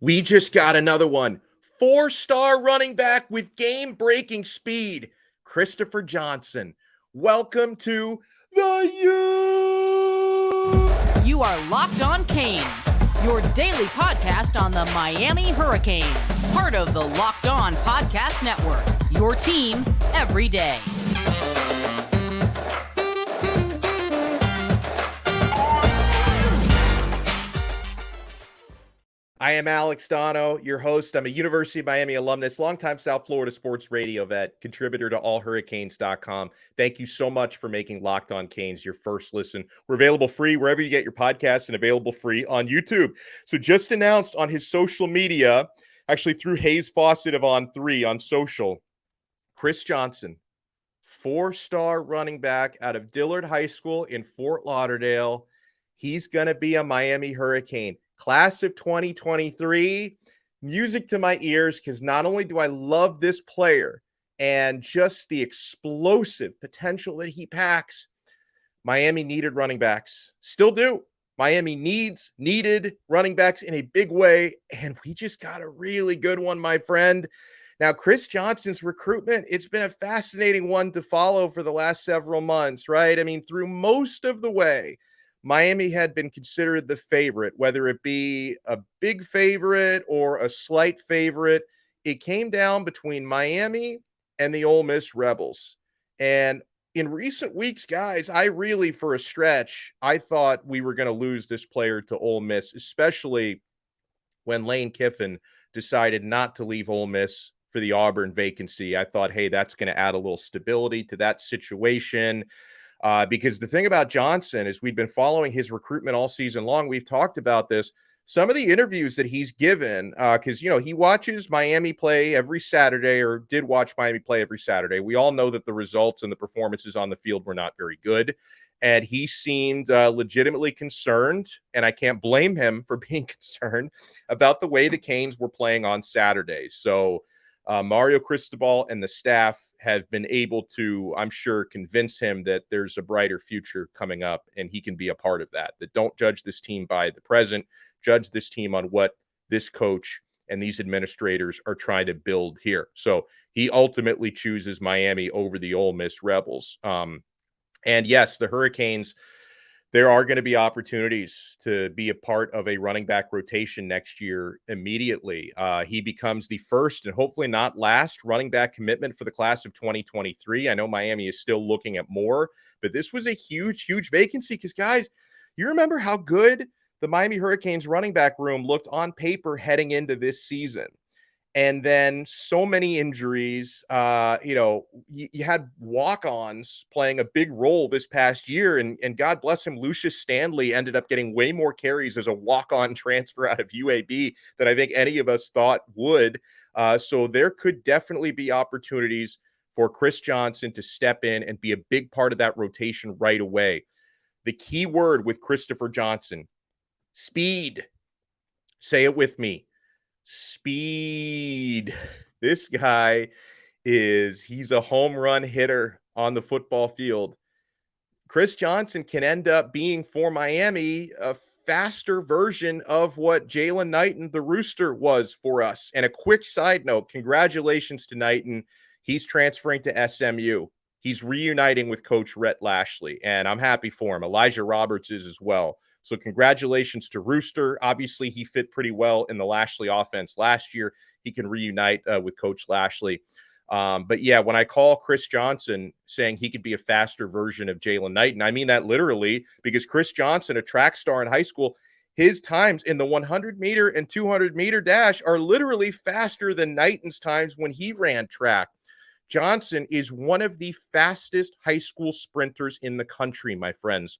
We just got another one. Four-star running back with game-breaking speed, Christopher Johnson. Welcome to the U. You are Locked On Canes, your daily podcast on the Miami Hurricanes. Part of the Locked On Podcast Network, your team every day. I am Alex Donno, your host. I'm a University of Miami alumnus, longtime South Florida sports radio vet, contributor to allhurricanes.com. Thank you so much for making Locked On Canes your first listen. We're available free wherever you get your podcasts and available free on YouTube. So just announced on his social media, actually through Hayes Fawcett of On3 on social, Chris Johnson, four-star running back out of Dillard High School in Fort Lauderdale. He's going to be a Miami Hurricane. Class of 2023, music to my ears, because not only do I love this player and just the explosive potential that he packs, Miami needed running backs. Still do. Miami needed running backs in a big way, and we just got a really good one, my friend. Now, Chris Johnson's recruitment, it's been a fascinating one to follow for the last several months, right? I mean, through most of the way, Miami had been considered the favorite, whether it be a big favorite or a slight favorite. It came down between Miami and the Ole Miss Rebels. And in recent weeks, guys, I really, for a stretch, I thought we were going to lose this player to Ole Miss, especially when Lane Kiffin decided not to leave Ole Miss for the Auburn vacancy. I thought, hey, that's going to add a little stability to that situation. Because the thing about Johnson is we've been following his recruitment all season long. We've talked about this. Some of the interviews that he's given, because, he watches Miami play every Saturday, or did watch Miami play every Saturday. We all know that the results and the performances on the field were not very good. And he seemed legitimately concerned, and I can't blame him for being concerned about the way the Canes were playing on Saturdays. So Mario Cristobal and the staff have been able to, I'm sure, convince him that there's a brighter future coming up and he can be a part of that. That don't judge this team by the present, judge this team on what this coach and these administrators are trying to build here. So he ultimately chooses Miami over the Ole Miss Rebels. And yes, the Hurricanes, there are going to be opportunities to be a part of a running back rotation next year immediately. He becomes the first and hopefully not last running back commitment for the class of 2023. I know Miami is still looking at more, but this was a huge, huge vacancy because, guys, you remember how good the Miami Hurricanes running back room looked on paper heading into this season. And then so many injuries, you had walk-ons playing a big role this past year. And God bless him, Lucius Stanley ended up getting way more carries as a walk-on transfer out of UAB than I think any of us thought would. So there could definitely be opportunities for Chris Johnson to step in and be a big part of that rotation right away. The key word with Christopher Johnson, speed. Say it with me. Speed. This guy he's a home run hitter on the football field. Chris Johnson can end up being, for Miami, a faster version of what Jalen Knighton, the Rooster, was for us. And a quick side note, congratulations to Knighton. He's transferring to SMU. He's reuniting with Coach Rhett Lashley, and I'm happy for him. Elijah Roberts is as well. So congratulations to Rooster. Obviously, he fit pretty well in the Lashley offense last year. He can reunite with Coach Lashley. But yeah, when I call Chris Johnson saying he could be a faster version of Jalen Knighton, I mean that literally, because Chris Johnson, a track star in high school, his times in the 100-meter and 200-meter dash are literally faster than Knighton's times when he ran track. Johnson is one of the fastest high school sprinters in the country, my friends.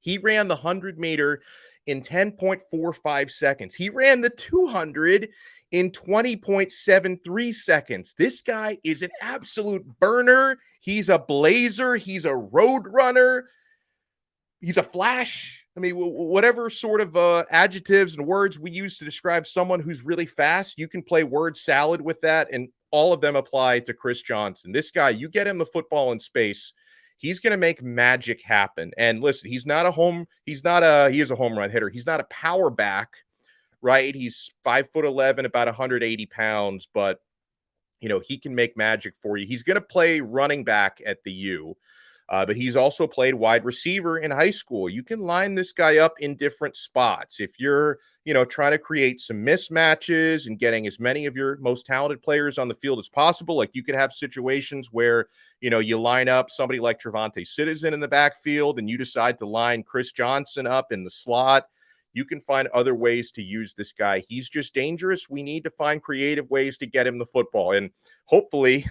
He ran the 100-meter in 10.45 seconds. He ran the 200 in 20.73 seconds. This guy is an absolute burner. He's a blazer. He's a road runner. He's a flash. I mean, whatever sort of adjectives and words we use to describe someone who's really fast, you can play word salad with that, and all of them apply to Chris Johnson. This guy, you get him the football in space, he's going to make magic happen. And listen, he is a home run hitter. He's not a power back, right? He's 5'11", about 180 pounds, but he can make magic for you. He's going to play running back at the U, but he's also played wide receiver in high school. You can line this guy up in different spots. If you're, trying to create some mismatches and getting as many of your most talented players on the field as possible, like you could have situations where, you line up somebody like Trevante Citizen in the backfield and you decide to line Chris Johnson up in the slot. You can find other ways to use this guy. He's just dangerous. We need to find creative ways to get him the football. And hopefully,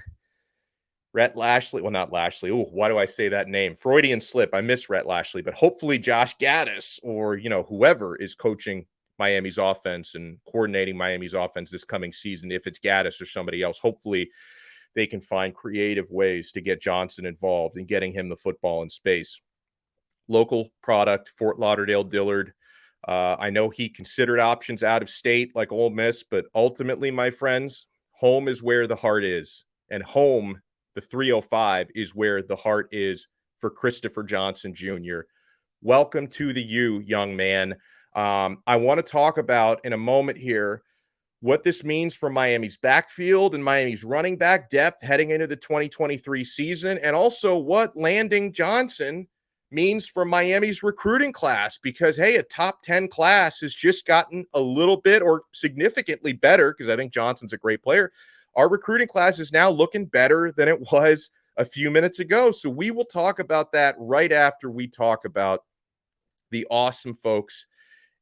Rhett Lashley, well, not Lashley. Oh, why do I say that name? Freudian slip. I miss Rhett Lashley, but hopefully Josh Gaddis or, whoever is coaching Miami's offense and coordinating Miami's offense this coming season, if it's Gaddis or somebody else, hopefully they can find creative ways to get Johnson involved in getting him the football in space. Local product, Fort Lauderdale Dillard. I know he considered options out of state like Ole Miss, but ultimately, my friends, home is where the heart is. And home, the 305, is where the heart is for Christopher Johnson Jr. Welcome to the U, young man. I want to talk about in a moment here what this means for Miami's backfield and Miami's running back depth heading into the 2023 season, and also what landing Johnson means for Miami's recruiting class, because, hey, a top 10 class has just gotten a little bit or significantly better, because I think Johnson's a great player. Our recruiting class is now looking better than it was a few minutes ago. So we will talk about that right after we talk about the awesome folks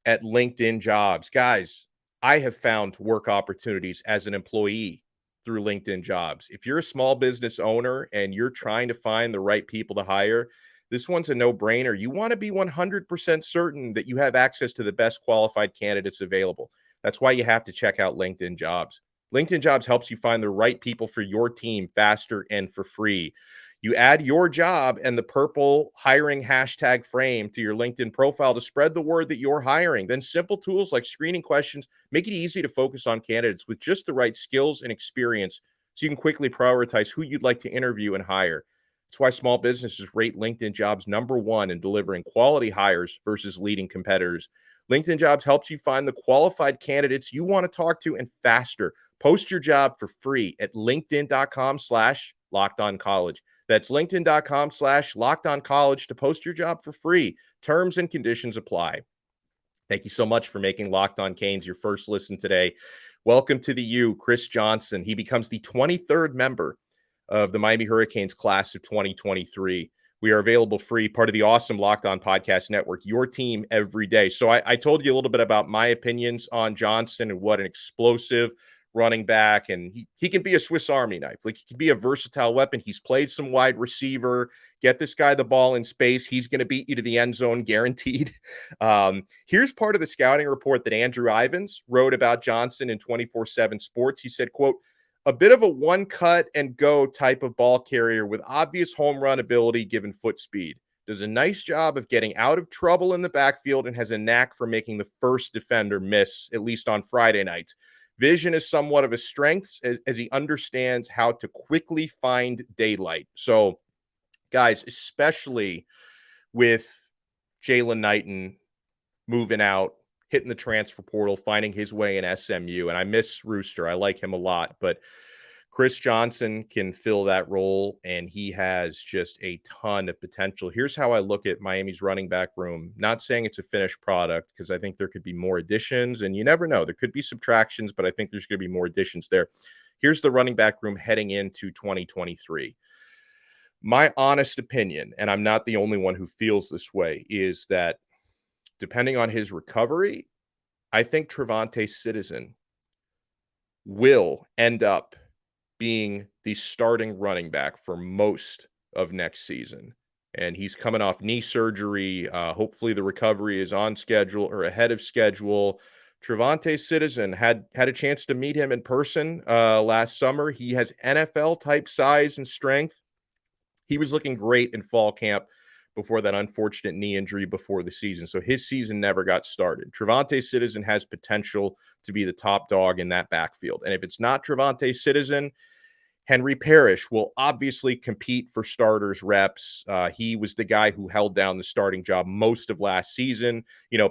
at LinkedIn Jobs. Guys, I have found work opportunities as an employee through LinkedIn Jobs. If you're a small business owner and you're trying to find the right people to hire, this one's a no-brainer. You want to be 100% certain that you have access to the best qualified candidates available. That's why you have to check out LinkedIn Jobs. LinkedIn Jobs helps you find the right people for your team faster and for free. You add your job and the purple hiring hashtag frame to your LinkedIn profile to spread the word that you're hiring. Then simple tools like screening questions make it easy to focus on candidates with just the right skills and experience so you can quickly prioritize who you'd like to interview and hire. That's why small businesses rate LinkedIn Jobs #1 in delivering quality hires versus leading competitors. LinkedIn Jobs helps you find the qualified candidates you want to talk to and faster. Post your job for free at linkedin.com/lockedoncollege. That's linkedin.com/lockedoncollege to post your job for free. Terms and conditions apply. Thank you so much for making Locked On Canes your first listen today. Welcome to the U, Chris Johnson. He becomes the 23rd member of the Miami Hurricanes class of 2023. We are available free, part of the awesome Locked On Podcast Network, your team every day. So I told you a little bit about my opinions on Johnson and what an explosive running back, and he can be a Swiss Army knife. Like, he can be a versatile weapon. He's played some wide receiver. Get this guy the ball in space. He's going to beat you to the end zone, guaranteed. Here's part of the scouting report that Andrew Ivins wrote about Johnson in 24/7 Sports. He said, quote, "A bit of a one cut and go type of ball carrier with obvious home run ability given foot speed. Does a nice job of getting out of trouble in the backfield and has a knack for making the first defender miss, at least on Friday nights. Vision is somewhat of a strength as he understands how to quickly find daylight." So, guys, especially with Jalen Knighton moving out, hitting the transfer portal, finding his way in SMU. And I miss Rooster. I like him a lot. But Chris Johnson can fill that role, and he has just a ton of potential. Here's how I look at Miami's running back room. Not saying it's a finished product, because I think there could be more additions, and you never know. There could be subtractions, but I think there's going to be more additions there. Here's the running back room heading into 2023. My honest opinion, and I'm not the only one who feels this way, is that depending on his recovery, I think Trevante Citizen will end up being the starting running back for most of next season. And he's coming off knee surgery. Hopefully the recovery is on schedule or ahead of schedule. Trevante Citizen had a chance to meet him in person last summer. He has NFL-type size and strength. He was looking great in fall camp before that unfortunate knee injury before the season. So his season never got started. Trevante Citizen has potential to be the top dog in that backfield. And if it's not Trevante Citizen, Henry Parrish will obviously compete for starters reps. He was the guy who held down the starting job most of last season.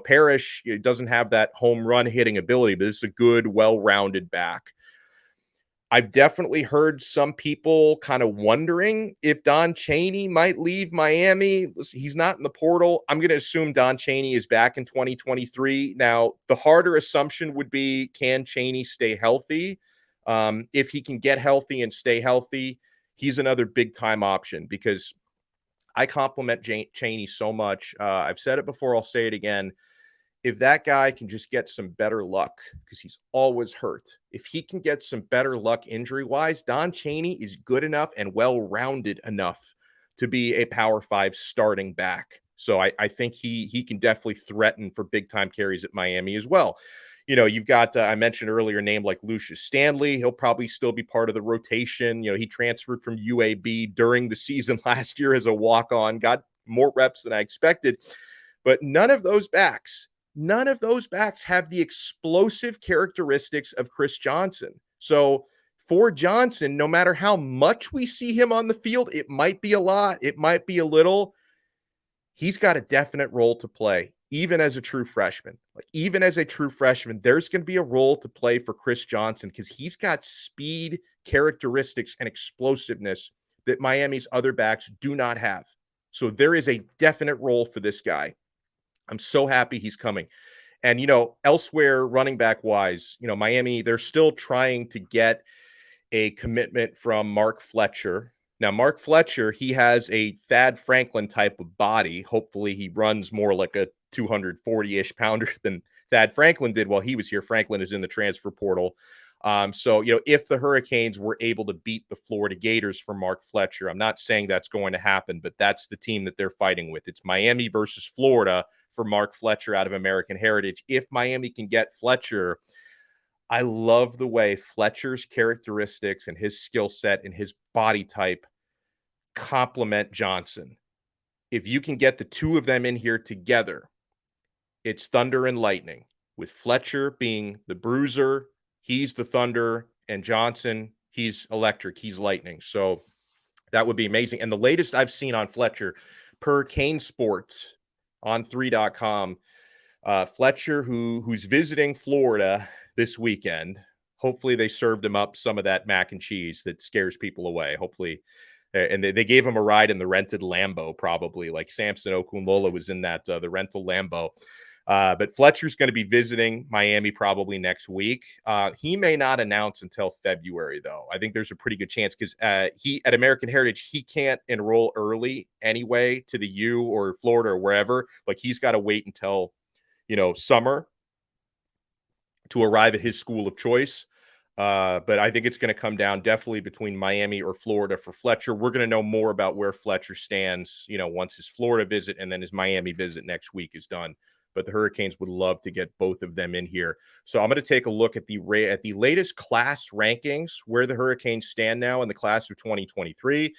Parrish doesn't have that home run hitting ability, but this is a good, well-rounded back. I've definitely heard some people kind of wondering if Don Chaney might leave Miami. Listen, he's not in the portal. I'm going to assume Don Chaney is back in 2023. Now, the harder assumption would be, can Chaney stay healthy? If he can get healthy and stay healthy, he's another big-time option because I compliment Chaney so much. I've said it before. I'll say it again. If that guy can just get some better luck, because he's always hurt, if he can get some better luck injury-wise, Don Chaney is good enough and well-rounded enough to be a Power 5 starting back. So I think he can definitely threaten for big-time carries at Miami as well. You've got, I mentioned earlier, a name like Lucius Stanley. He'll probably still be part of the rotation. He transferred from UAB during the season last year as a walk-on, got more reps than I expected. But none of those backs have the explosive characteristics of Chris Johnson. So for Johnson, no matter how much we see him on the field, it might be a lot, it might be a little, he's got a definite role to play, even as a true freshman. Even as a true freshman, there's going to be a role to play for Chris Johnson because he's got speed, characteristics, and explosiveness that Miami's other backs do not have. So there is a definite role for this guy. I'm so happy he's coming. And, elsewhere running back wise, Miami, they're still trying to get a commitment from Mark Fletcher. Now, Mark Fletcher, he has a Thad Franklin type of body. Hopefully he runs more like a 240-ish pounder than Thad Franklin did while he was here. Franklin is in the transfer portal. So, if the Hurricanes were able to beat the Florida Gators for Mark Fletcher, I'm not saying that's going to happen, but that's the team that they're fighting with. It's Miami versus Florida for Mark Fletcher out of American Heritage. If Miami can get Fletcher, I love the way Fletcher's characteristics and his skill set and his body type complement Johnson. If you can get the two of them in here together, it's thunder and lightning, with Fletcher being the bruiser, he's the thunder, and Johnson, he's electric, he's lightning. So that would be amazing. And the latest I've seen on Fletcher, per Kane Sports on 3.com, Fletcher, who's visiting Florida this weekend, hopefully they served him up some of that mac and cheese that scares people away. Hopefully, and they gave him a ride in the rented Lambo, probably like Samson Okunlola was in that the rental Lambo. But Fletcher's going to be visiting Miami probably next week. He may not announce until February, though. I think there's a pretty good chance because he at American Heritage, he can't enroll early anyway to the U or Florida or wherever. He's got to wait until, summer to arrive at his school of choice. But I think it's going to come down definitely between Miami or Florida for Fletcher. We're going to know more about where Fletcher stands, once his Florida visit and then his Miami visit next week is done. But the Hurricanes would love to get both of them in here. So I'm going to take a look at the latest class rankings, where the Hurricanes stand now in the class of 2023.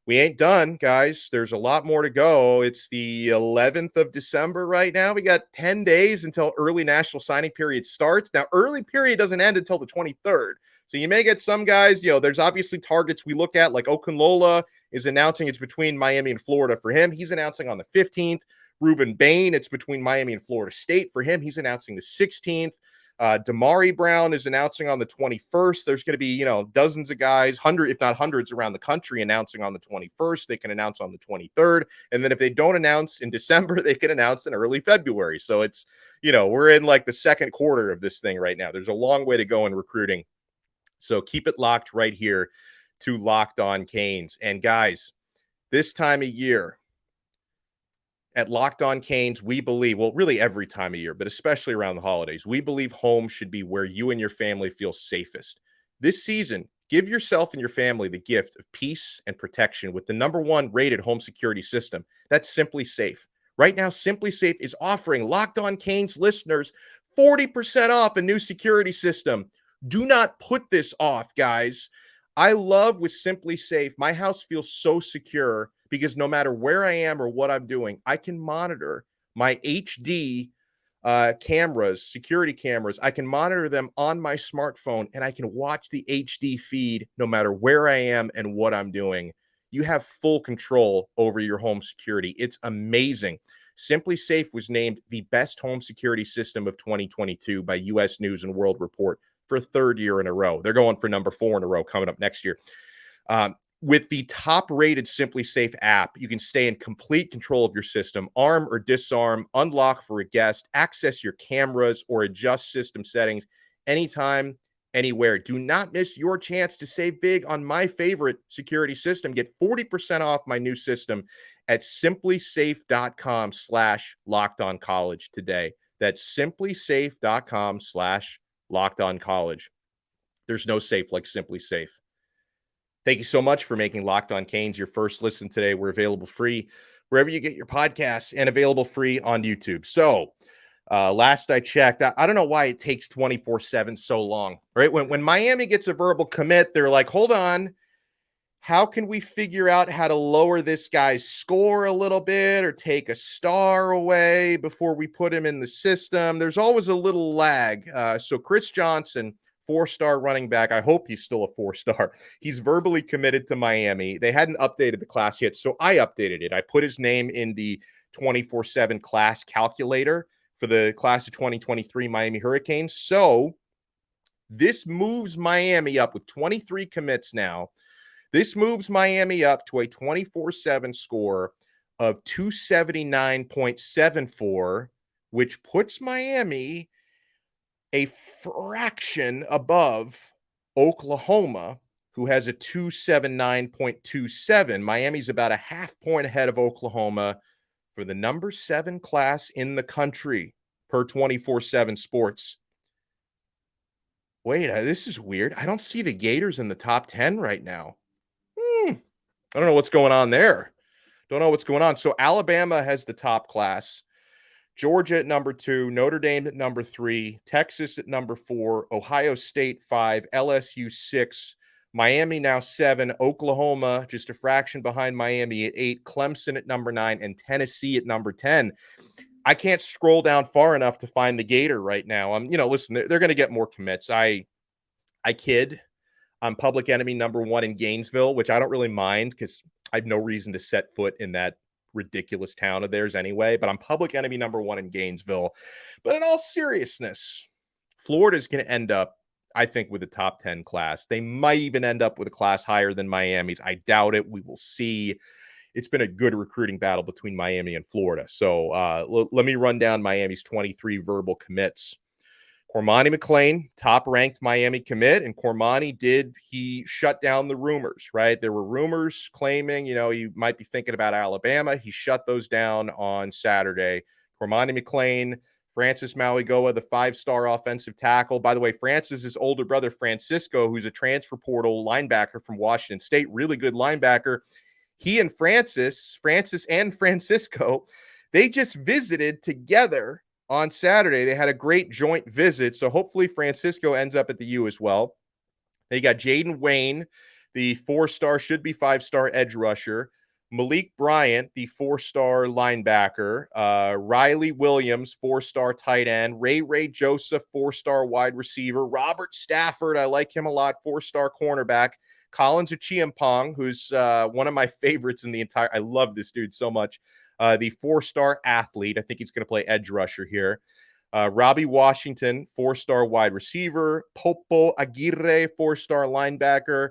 We ain't done, guys. There's a lot more to go. It's the 11th of December right now. We got 10 days until early national signing period starts. Now, early period doesn't end until the 23rd. So you may get some guys, there's obviously targets we look at, like Okunlola is announcing it's between Miami and Florida for him. He's announcing on the 15th. Ruben Bain, it's between Miami and Florida State for him. He's announcing the 16th. Damari Brown is announcing on the 21st. There's going to be, dozens of guys, if not hundreds around the country announcing on the 21st. They can announce on the 23rd. And then if they don't announce in December, they can announce in early February. So it's, we're in the second quarter of this thing right now. There's a long way to go in recruiting. So keep it locked right here to Locked On Canes. And guys, this time of year, at Locked On Canes, we believe, well, really every time of year, but especially around the holidays, we believe home should be where you and your family feel safest. This season, give yourself and your family the gift of peace and protection with the #1 rated home security system. That's SimpliSafe. Right now, SimpliSafe is offering Locked On Canes listeners 40% off a new security system. Do not put this off, guys. I love with SimpliSafe, my house feels so secure because no matter where I am or what I'm doing, I can monitor my HD cameras, security cameras. I can monitor them on my smartphone, and I can watch the HD feed no matter where I am and what I'm doing. You have full control over your home security. It's amazing. SimpliSafe was named the best home security system of 2022 by US News and World Report for a third year in a row. They're going for number 4 in a row coming up next year. With the top-rated SimpliSafe app, you can stay in complete control of your system, arm or disarm, unlock for a guest, access your cameras, or adjust system settings anytime, anywhere. Do not miss your chance to save big on my favorite security system. Get 40% off my new system at simplisafe.com/lockedoncollege today. That's simplisafe.com/lockedoncollege. There's no safe like SimpliSafe. Thank you so much for making Locked On Canes your first listen today. We're available free wherever you get your podcasts and available free on YouTube. So last I checked, I don't know why it takes 24/7 so long, right? When Miami gets a verbal commit, they're like, hold on, how can we figure out how to lower this guy's score a little bit or take a star away before we put him in the system? There's always a little lag. So Chris Johnson, 4-star running back. I hope he's still a 4-star. He's verbally committed to Miami. They hadn't updated the class yet, so I updated it. I put his name in the 24/7 class calculator for the class of 2023 Miami Hurricanes. So this moves Miami up with 23 commits now. This moves Miami up to a 24/7 score of 279.74, which puts Miami a fraction above Oklahoma, who has a 279.27. Miami's about a half point ahead of Oklahoma for the number 7 class in the country per 24/7 Sports. Wait, this is weird. I don't see the Gators in the top 10 right now. I don't know what's going on there. Don't know what's going on. So Alabama has the top class. Georgia at number 2, Notre Dame at number 3, Texas at number 4, Ohio State 5, LSU 6, Miami now 7, Oklahoma just a fraction behind Miami at 8, Clemson at number 9, and Tennessee at number 10. I can't scroll down far enough to find the Gator right now. Listen, they're going to get more commits. I kid. I'm public enemy number 1 in Gainesville, which I don't really mind because I have no reason to set foot in that ridiculous town of theirs anyway, but I'm public enemy number 1 in Gainesville. But in all seriousness, Florida's going to end up, I think, with a top 10 class. They might even end up with a class higher than Miami's. I doubt it. We will see. It's been a good recruiting battle between Miami and Florida. So let me run down Miami's 23 verbal commits. Cormani McClain, top-ranked Miami commit, and he shut down the rumors, right? There were rumors claiming, you might be thinking about Alabama. He shut those down on Saturday. Cormani McClain, Francis Mauigoa, the 5-star offensive tackle. By the way, Francis's older brother, Francisco, who's a transfer portal linebacker from Washington State, really good linebacker. He and Francis and Francisco, they just visited together on Saturday. They had a great joint visit, so hopefully Francisco ends up at the U as well. They got Jaden Wayne, the 4-star, should be 5-star edge rusher. Malik Bryant, the 4-star linebacker. Riley Williams, 4-star tight end. Ray Joseph, 4-star wide receiver. Robert Stafford, I like him a lot, 4-star cornerback. Collins Achiampong, who's one of my favorites in the entire – I love this dude so much. The 4-star athlete. I think he's going to play edge rusher here. Robbie Washington, 4-star wide receiver. Popo Aguirre, 4-star linebacker.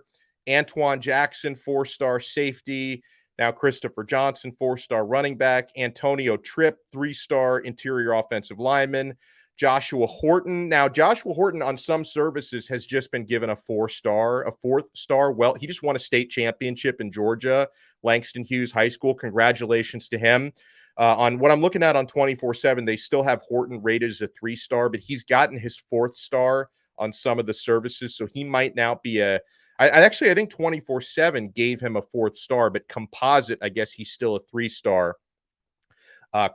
Antoine Jackson, 4-star safety. Now Christopher Johnson, 4-star running back. Antonio Tripp, 3-star interior offensive lineman. Joshua Horton. Now, Joshua Horton on some services has just been given a 4th star. Well, he just won a state championship in Georgia, Langston Hughes High School. Congratulations to him. On what I'm looking at on 24/7, they still have Horton rated as a 3-star, but he's gotten his 4th star on some of the services, so he might now be I think 24/7 gave him a 4th star, but composite, I guess he's still a 3-star.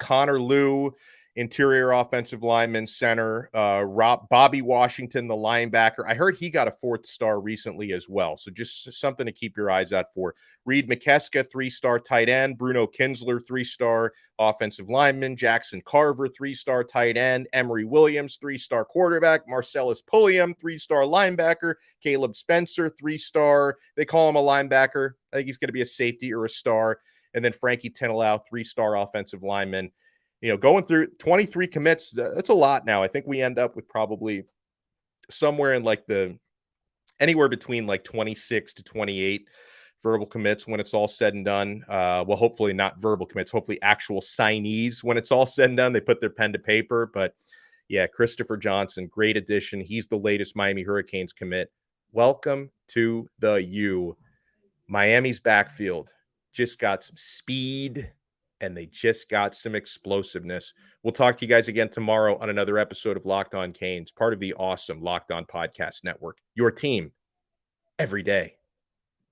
Connor Liu interior offensive lineman, center, Bobby Washington, the linebacker. I heard he got a 4th star recently as well. So just something to keep your eyes out for. Reed McKeska, 3-star tight end. Bruno Kinsler, 3-star offensive lineman. Jackson Carver, 3-star tight end. Emory Williams, 3-star quarterback. Marcellus Pulliam, 3-star linebacker. Caleb Spencer, 3-star. They call him a linebacker. I think he's going to be a safety or a star. And then Frankie Tinalau, 3-star offensive lineman. Going through 23 commits, that's a lot now. I think we end up with probably somewhere in anywhere between 26 to 28 verbal commits when it's all said and done. Well, hopefully not verbal commits, hopefully actual signees when it's all said and done. They put their pen to paper. But yeah, Christopher Johnson, great addition. He's the latest Miami Hurricanes commit. Welcome to the U. Miami's backfield just got some speed, and they just got some explosiveness. We'll talk to you guys again tomorrow on another episode of Locked On Canes, part of the awesome Locked On Podcast Network. Your team every day.